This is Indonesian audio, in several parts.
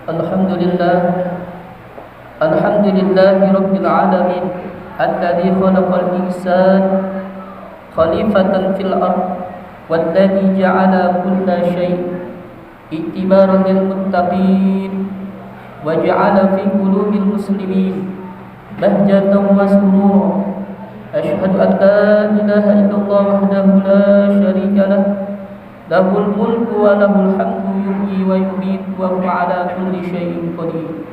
Alhamdulillah Alhamdulillahi Rabbil Alamin Alladhi khalaqal insan Khalifatan fil ard Walladhi ja'ala kulla syai' I'tibaran lil muttaqin Wa ja'ala fi qulubil muslimin Bahjatan wa surura Ashhadu an la ilaha illallah wahdahu la syarika lah Lahul mulku wa lahul hamdu yuhyi wa yumiitu wa huwa ala kulli syai'in qadir.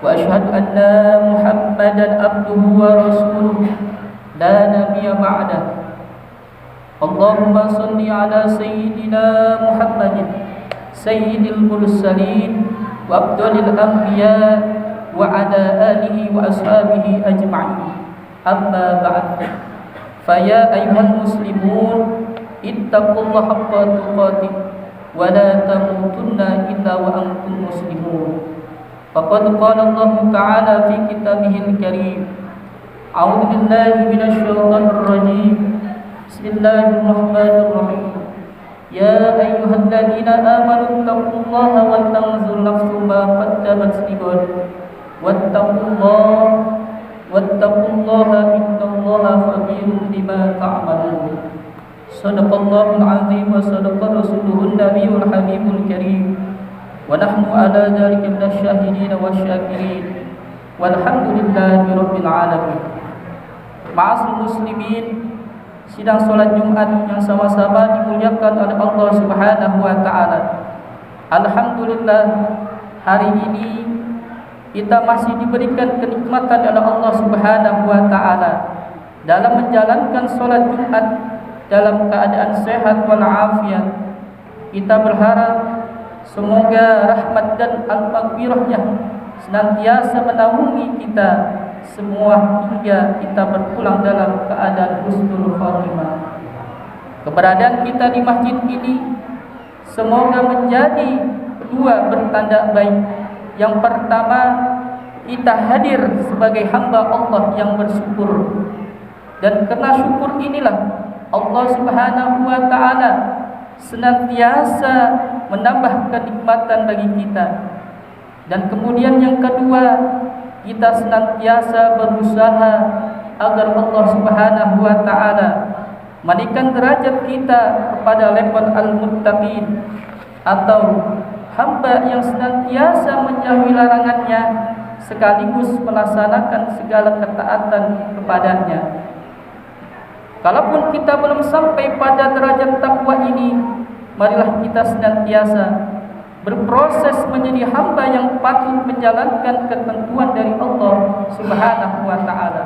Wa asyhadu anna Muhammadan abduhu wa rasuluhu la nabiyya ba'dah. Allahumma shalli ala sayyidina Muhammadin sayyidil mursalin wa afdalil anbiya wa ala alihi wa ashabihi ajma'in. Amma ba'd. Fa ya ayyuhal muslimun ittaqullaha haqqa tuqatih wa la tamutunna illa wa antum muslimun. Faqad qala Allah Ta'ala fi kitabihil karim. A'udzu billahi minasy syaithanir rajim. Bismillahirrahmanirrahim. Ya ayyuhalladzina amanu taqullaha wal tanzur nafsum ma qaddamat lighad. Wattaqullaha innallaha khabirun bima ta'malun. Sadaqallahul azim wa sadaqa rasuluhun nabiyul habibul karim. Wa nahnu ala dzalika minasyahidin wasyakirin. Walhamdulillahi rabbil alamin. Ma'asyiral muslimin, sidang salat Jumat yang sama-sama dimuliakan oleh Allah Subhanahu wa taala. Alhamdulillah, hari ini kita masih diberikan kenikmatan oleh Allah Subhanahu wa taala dalam menjalankan salat Jumat dalam keadaan sehat walafiat. Kita berharap semoga rahmat dan al-maghfirahnya senantiasa menaungi kita semua hingga kita berpulang dalam keadaan husnul khatimah. Keberadaan kita di masjid ini semoga menjadi dua bertanda baik. Yang pertama, kita hadir sebagai hamba Allah yang bersyukur, dan karena syukur inilah Allah Subhanahu wa taala senantiasa menambah kenikmatan bagi kita. Dan kemudian yang kedua, kita senantiasa berusaha agar Allah Subhanahu wa taala menaikkan derajat kita kepada level al-muttaqin, atau hamba yang senantiasa menjauhi larangannya sekaligus melaksanakan segala ketaatan kepadanya. Kalaupun kita belum sampai pada derajat takwa ini, marilah kita senantiasa berproses menjadi hamba yang patut menjalankan ketentuan dari Allah Subhanahu wa taala,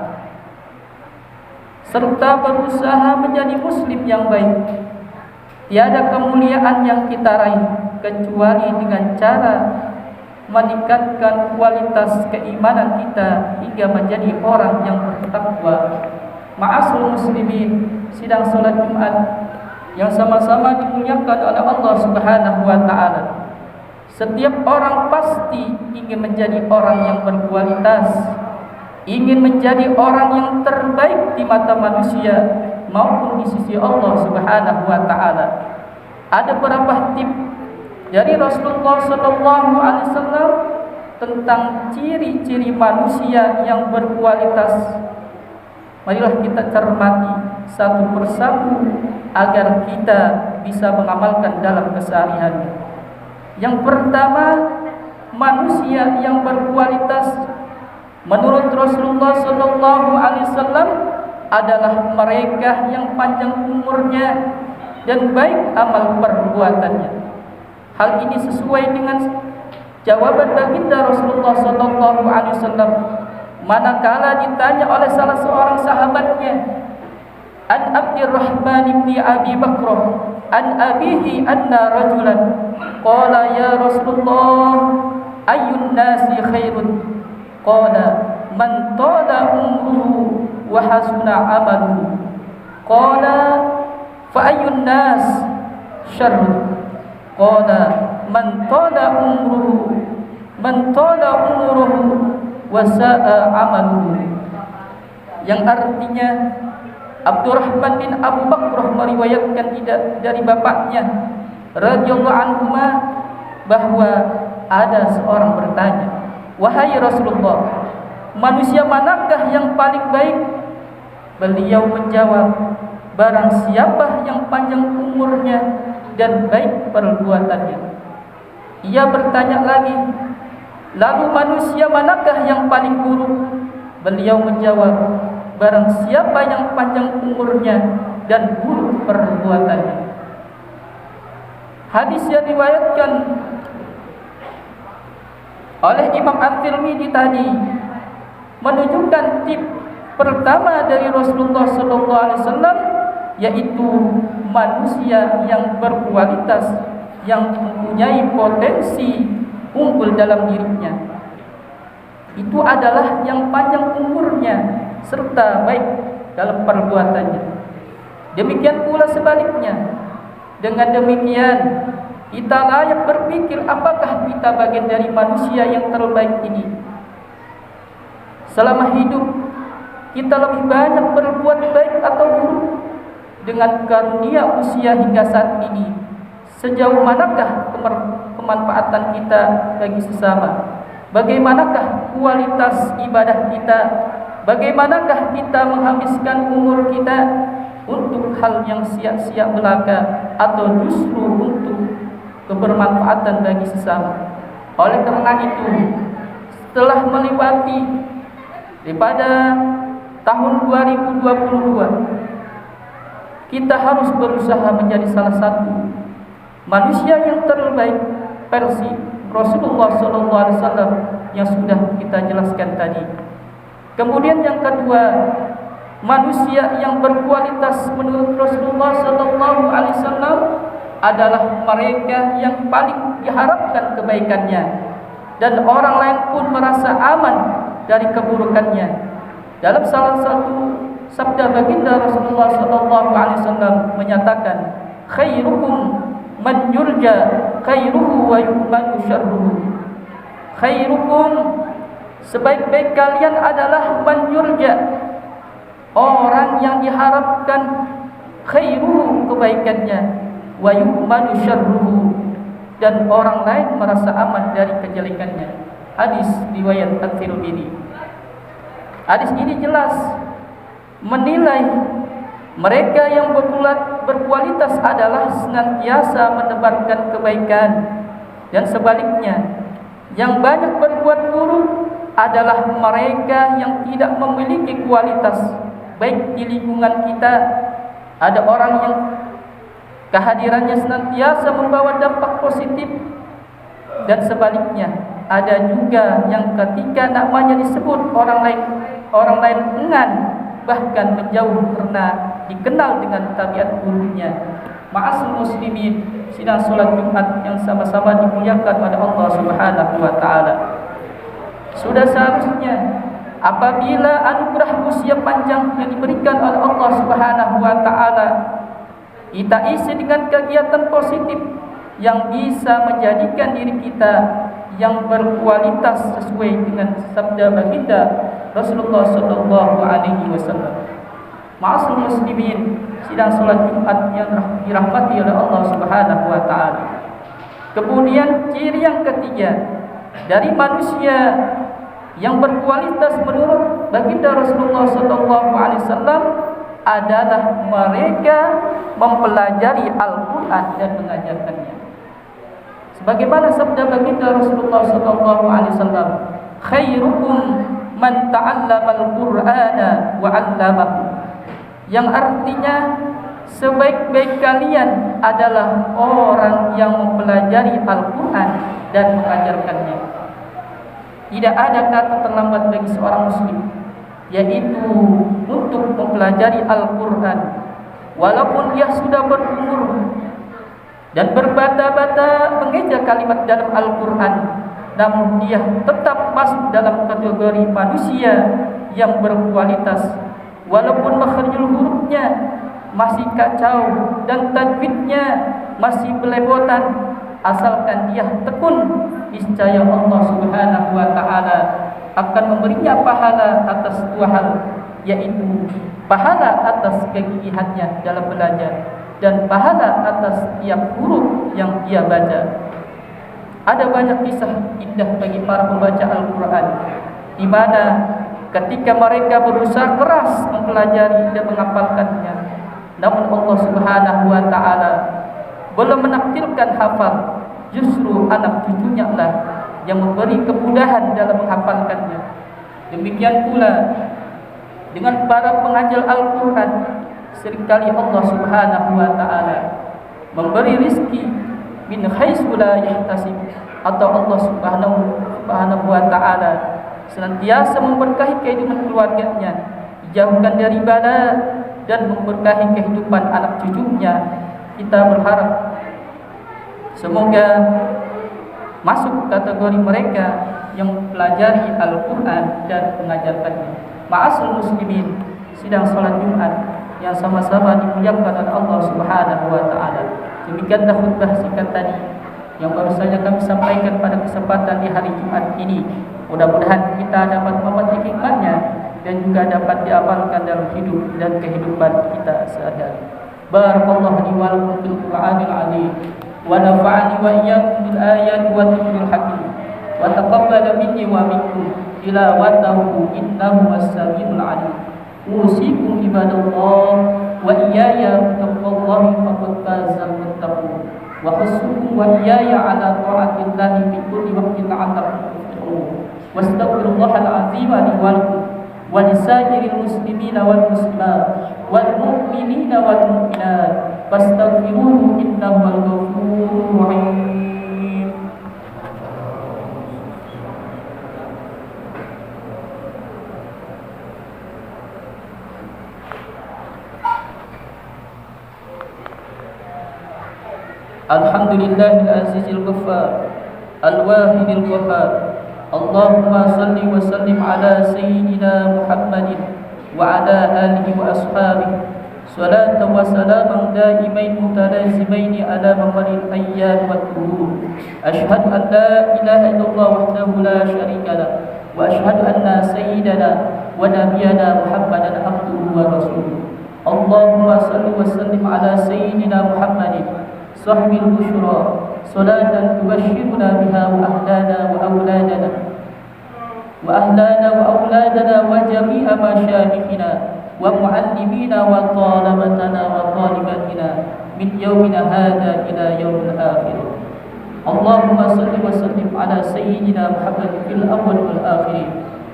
serta berusaha menjadi muslim yang baik. Tiada kemuliaan yang kita raih kecuali dengan cara meningkatkan kualitas keimanan kita hingga menjadi orang yang bertakwa. Ma'asyiral muslimin, sidang salat Jumat yang sama-sama dimuliakan oleh Allah Subhanahu wa taala. Setiap orang pasti ingin menjadi orang yang berkualitas, ingin menjadi orang yang terbaik di mata manusia maupun di sisi Allah Subhanahu wa taala. Ada beberapa tip dari Rasulullah sallallahu alaihi wasallam tentang ciri-ciri manusia yang berkualitas. Marilah kita cermati satu persatu agar kita bisa mengamalkan dalam kesehariannya. Yang pertama, manusia yang berkualitas menurut Rasulullah sallallahu alaihi wasallam adalah mereka yang panjang umurnya dan baik amal perbuatannya. Hal ini sesuai dengan jawaban baginda Rasulullah sallallahu alaihi wasallam manakala ditanya oleh salah seorang sahabatnya, an Abdurrahman bin Abi Bakrah an abihi anna rajulan qala ya Rasulullah ayyun nasi khairun qala man tala umruhu wa hasuna amaluhu qala fa ayyun nas syarrun qala man tala umruhu wa sa'a amaluhu. Yang artinya Abdurrahman bin Abu Bakrah meriwayatkan dari bapaknya radhiyallahu anhu bahwa ada seorang bertanya, "Wahai Rasulullah, manusia manakah yang paling baik?" Beliau menjawab, "Barang siapa yang panjang umurnya dan baik perbuatannya." Ia bertanya lagi, "Lalu manusia manakah yang paling buruk?" Beliau menjawab, "Barang siapa yang panjang umurnya dan buruk perbuatannya." Hadis yang diriwayatkan oleh Imam At-Tirmidzi tadi menunjukkan tip pertama dari Rasulullah SAW, yaitu manusia yang berkualitas, yang mempunyai potensi unggul dalam dirinya. Itu adalah yang panjang umurnya serta baik dalam perbuatannya. Demikian pula sebaliknya. Dengan demikian, kita layak berpikir apakah kita bagian dari manusia yang terbaik ini. Selama hidup, kita lebih banyak berbuat baik atau buruk dengan karunia usia hingga saat ini. Sejauh manakah kemanfaatan kita bagi sesama? Bagaimanakah kualitas ibadah kita? Bagaimanakah kita menghabiskan umur kita untuk hal yang sia-sia belaka atau justru untuk kebermanfaatan bagi sesama? Oleh karena itu, setelah melewati daripada tahun 2022, kita harus berusaha menjadi salah satu manusia yang terbaik versi Rasulullah SAW yang sudah kita jelaskan tadi. Kemudian yang kedua, manusia yang berkualitas menurut Rasulullah SAW adalah mereka yang paling diharapkan kebaikannya dan orang lain pun merasa aman dari keburukannya. Dalam salah satu sabda baginda Rasulullah SAW menyatakan, "Khairukum man yurja khairuhu wa yu'manu syarruhu." Khairukum, sebaik-baik kalian adalah man yurja, orang yang diharapkan khairuhu, kebaikannya, wa yu'manu syarruhu, dan orang lain merasa aman dari kejelekannya. Hadis riwayat At-Tirmidzi. Hadis ini jelas menilai mereka yang berkualitas adalah senantiasa menebarkan kebaikan, dan sebaliknya yang banyak berbuat buruk adalah mereka yang tidak memiliki kualitas. Baik di lingkungan kita ada orang yang kehadirannya senantiasa membawa dampak positif, dan sebaliknya ada juga yang ketika namanya disebut orang lain enggan bahkan menjauh karena dikenal dengan tabiat buruknya. Ma'asyiral muslimin, sidang salat Jumat yang sama-sama dimuliakan oleh Allah Subhanahu wa taala. Sudah seharusnya apabila anugerah usia panjang yang diberikan oleh Allah Subhanahu wa taala kita isi dengan kegiatan positif yang bisa menjadikan diri kita yang berkualitas sesuai dengan sabda baginda Rasulullah sallallahu alaihi wasallam. Ma'asyiral muslimin, sidang salat Jumat yang dirahmati oleh Allah Subhanahu wa taala. Kemudian ciri yang ketiga dari manusia yang berkualitas menurut baginda Rasulullah sallallahu alaihi wasallam adalah mereka mempelajari Al-Qur'an dan mengajarkannya. Sebagaimana sabda baginda Rasulullah sallallahu alaihi wasallam, "Khairukum man ta'allama al-Qur'ana wa 'allamahu." Yang artinya sebaik-baik kalian adalah orang yang mempelajari Al-Qur'an dan mengajarkannya. Tidak ada kata terlambat bagi seorang muslim, yaitu untuk mempelajari Al-Qur'an. Walaupun dia sudah berumur dan berbata-bata mengeja kalimat dalam Al-Qur'an, namun dia tetap masuk dalam kategori manusia yang berkualitas. Walaupun makhrajul hurufnya masih kacau dan tajwidnya masih belepotan, asalkan dia tekun, niscaya Allah Subhanahu wa taala akan memberinya pahala atas dua hal, yaitu pahala atas kegigihannya dalam belajar dan pahala atas setiap huruf yang dia baca. Ada banyak kisah indah bagi para pembaca Al-Quran, di mana ketika mereka berusaha keras mempelajari dan menghafalkannya, namun Allah Subhanahu wa Ta'ala belum menakdirkan hafal. Justru anak cucunya lah yang memberi kemudahan dalam menghafalkannya. Demikian pula dengan para pengajar Al-Quran, seringkali Allah Subhanahu wa Ta'ala memberi rizki min haitsu la yahtasib, atau Allah Subhanahu wa Ta'ala senantiasa memberkahi kehidupan keluarganya, dijauhkan dari bala dan memberkahi kehidupan anak cucunya. Kita berharap semoga masuk kategori mereka yang mempelajari Al-Quran dan mengajarkannya. Ma'asyiral muslimin, sidang salat Jumat yang sama-sama dimuliakan oleh Allah Subhanahu wa Ta'ala. Demikianlah khutbah singkat tadi yang baru saja kami sampaikan pada kesempatan di hari Jumat ini. Mudah-mudahan kita dapat memetik hikmahnya dan juga dapat diamalkan dalam hidup dan kehidupan kita sehari-hari. Barakallahu li wa lakum fil Qur'anil 'azim wa nafa'ani wa iyyakum bil ayati wa dhikril hakim wa taqabbala minni wa minkum tilawatahu innahu was-sami'ul 'alim. Usikum ibadallah wa iyaya taqwallahi faqad fazal muttaqun wa khussukum wa iyaya ala ta'atillahi fi kulli waqtin la'allakum tuflihun. Wastaghfirullahal azim li wa lakum wa lisairil muslimina wal muslimat wal mu'minina wal mu'minat fastaghfiruhu innahu wal ghafurur rahim. Alhamdulillahil azizil ghaffar al-wahidil qahhar. Allahumma salli wa sallim ala sayyidina Muhammadin wa ala alihi wa ashabihi salatan wa salaman daimain mutalazimain ala mamaril ayyam wal qurun. Ashhadu an la ilaha illallah wahdahu la syarika lah wa ashhadu anna sayyidana wa nabiyyana Muhammadan abduhu wa rasuluh. Allahumma salli wa sallim ala sayyidina Muhammadin sahbil busyra salatan tubashshiruna biha wa ahlana wa auladana wa jami'a masyayikhina wa muallimina wa talabatana wa talibatina min yawmina hadha ila yawmil akhir. Allahumma salli wa sallim ala sayyidina Muhammad fil awwal wal akhir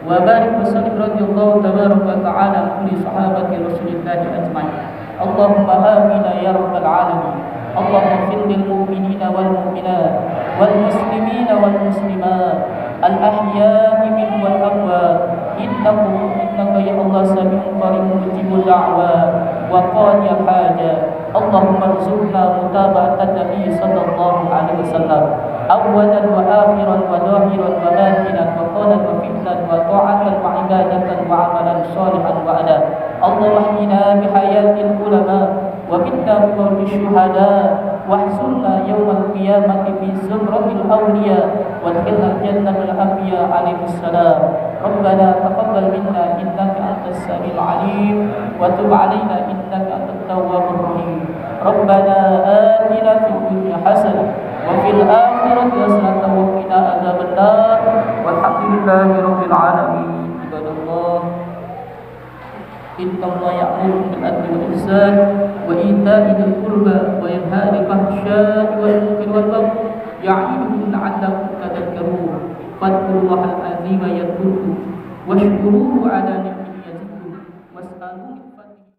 wa barik wa sallim radhiyallahu tabaraka wa ta'ala kulli sahabati Rasulillah ajma'in. Allahumma amin ya rabbal alamin. Allahumma fil lil mu'minina wal mu'minat wal muslimina wal muslimat al ahya'i minhum wal amwat innaka ya Allah sami'un qaribun mujibud da'wat wa qadiyal hajat. Allahumma rzuqna mutaba'atan nabi sallallahu alaihi wasallam awwalan wa akhiran wa zahiran wa batinan wa qawlan wa fi'lan wa ta'atan wa ibadatan wa amalan salihan wa ada. Allahumma hdina bihayatil ulama wa minna bi syuhada wahsurna yawmal qiyamati fi zumratil awliya wadkhilna jannatal anbiya alaihi salam. Rabbana taqabbal minna innaka antas samiul alim wa tub alaina innaka antat tawwabur rahim. Rabbana atina fid dunya hasanah wa fil akhirati hasanah wa qina adzabannar. Walhamdulillahi rabbil alamin. Ibadallah, inna Allah ya'muru bil adli wal ihsan wa ita'i dzil qurba wa yanha 'anil fahsya'i wal munkari wal baghi ya'idukum la'allakum tadhakkarun. Fadhkurullahal 'azima yadhkurkum washkuruhu 'ala ni'amihi yazidkum was'aluhu